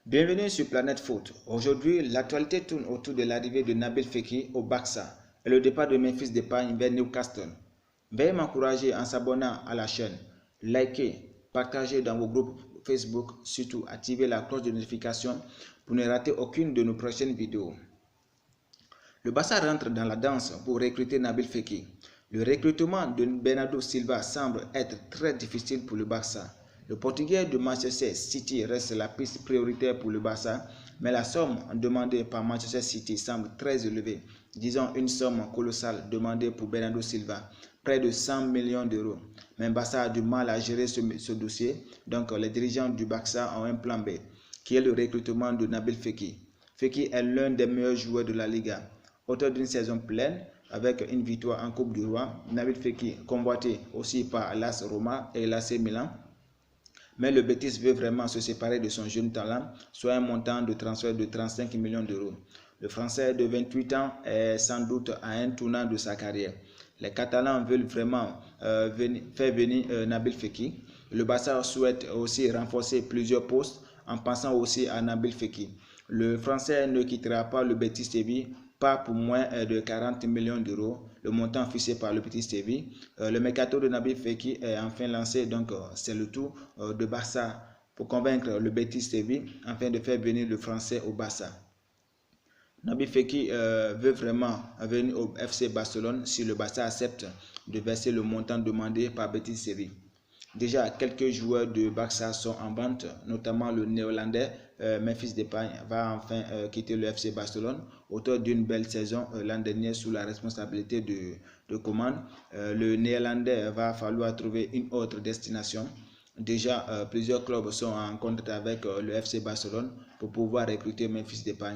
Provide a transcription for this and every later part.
Bienvenue sur Planète Foot. Aujourd'hui, l'actualité tourne autour de l'arrivée de Nabil Fekir au Barça et le départ de Memphis Depay vers Newcastle. Veuillez m'encourager en s'abonnant à la chaîne, likez, partagez dans vos groupes Facebook, surtout activez la cloche de notification pour ne rater aucune de nos prochaines vidéos. Le Barça rentre dans la danse pour recruter Nabil Fekir. Le recrutement de Bernardo Silva semble être très difficile pour le Barça. Le Portugais de Manchester City reste la piste prioritaire pour le Barça, mais la somme demandée par Manchester City semble très élevée. Disons une somme colossale demandée pour Bernardo Silva, près de 100 millions d'euros. Mais Barça a du mal à gérer ce dossier, donc les dirigeants du Barça ont un plan B, qui est le recrutement de Nabil Fekir. Fekir est l'un des meilleurs joueurs de la Liga. Auteur d'une saison pleine, avec une victoire en Coupe du Roi, Nabil Fekir convoité aussi par l'AS Roma et l'AC Milan. Mais le Betis veut vraiment se séparer de son jeune talent, soit un montant de transfert de 35 millions d'euros. Le Français de 28 ans est sans doute à un tournant de sa carrière. Les Catalans veulent vraiment faire venir Nabil Fekir. Le Barça souhaite aussi renforcer plusieurs postes en pensant aussi à Nabil Fekir. Le Français ne quittera pas le Betis Séville pas pour moins de 40 millions d'euros, le montant fixé par le Betis Séville. Le mercato de Nabil Fekir est enfin lancé, donc c'est le tour de Barça pour convaincre le Betis Séville afin de faire venir le Français au Barça. Nabil Fekir veut vraiment venir au FC Barcelone si le Barça accepte de verser le montant demandé par Betis Séville. Déjà, quelques joueurs de Barça sont en vente, notamment le néerlandais Memphis Depay va enfin quitter le FC Barcelone, auteur d'une belle saison l'an dernier sous la responsabilité de Coman. Le néerlandais va falloir trouver une autre destination. Déjà, plusieurs clubs sont en contact avec le FC Barcelone pour pouvoir recruter Memphis Depay.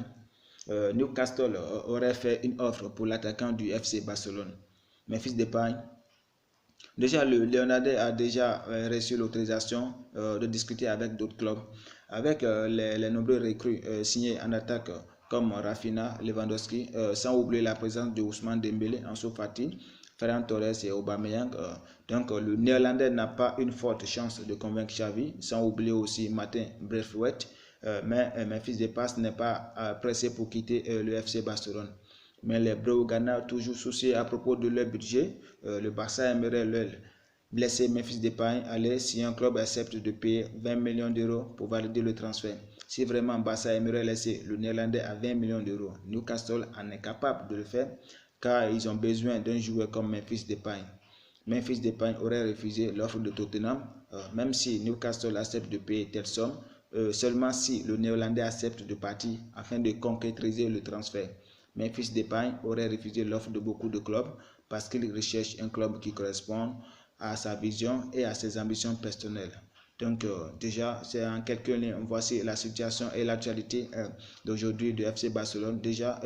Newcastle aurait fait une offre pour l'attaquant du FC Barcelone. Memphis Depay. Déjà, le Léonardais a déjà reçu l'autorisation de discuter avec d'autres clubs, avec les nombreux recrues signés en attaque comme Rafinha, Lewandowski, sans oublier la présence de Ousmane Dembélé, Ansu Fati, Ferran Torres et Aubameyang. Donc, le Néerlandais n'a pas une forte chance de convaincre Xavi, sans oublier aussi Martin Braithwaite, mais Memphis Depay n'est pas pressé pour quitter le FC Barcelone. Mais les Blaugrana toujours souciés à propos de leur budget. Le Barça aimerait leur laisser Memphis Depay aller si un club accepte de payer 20 millions d'euros pour valider le transfert. Si vraiment Barça aimerait laisser le Néerlandais à 20 millions d'euros, Newcastle en est capable de le faire car ils ont besoin d'un joueur comme Memphis Depay. Memphis Depay aurait refusé l'offre de Tottenham, même si Newcastle accepte de payer telle somme, seulement si le Néerlandais accepte de partir afin de concrétiser le transfert. Memphis Depay aurait refusé l'offre de beaucoup de clubs parce qu'il recherche un club qui correspond à sa vision et à ses ambitions personnelles. Donc déjà, c'est en quelques lignes, voici la situation et l'actualité d'aujourd'hui du FC Barcelone. Déjà,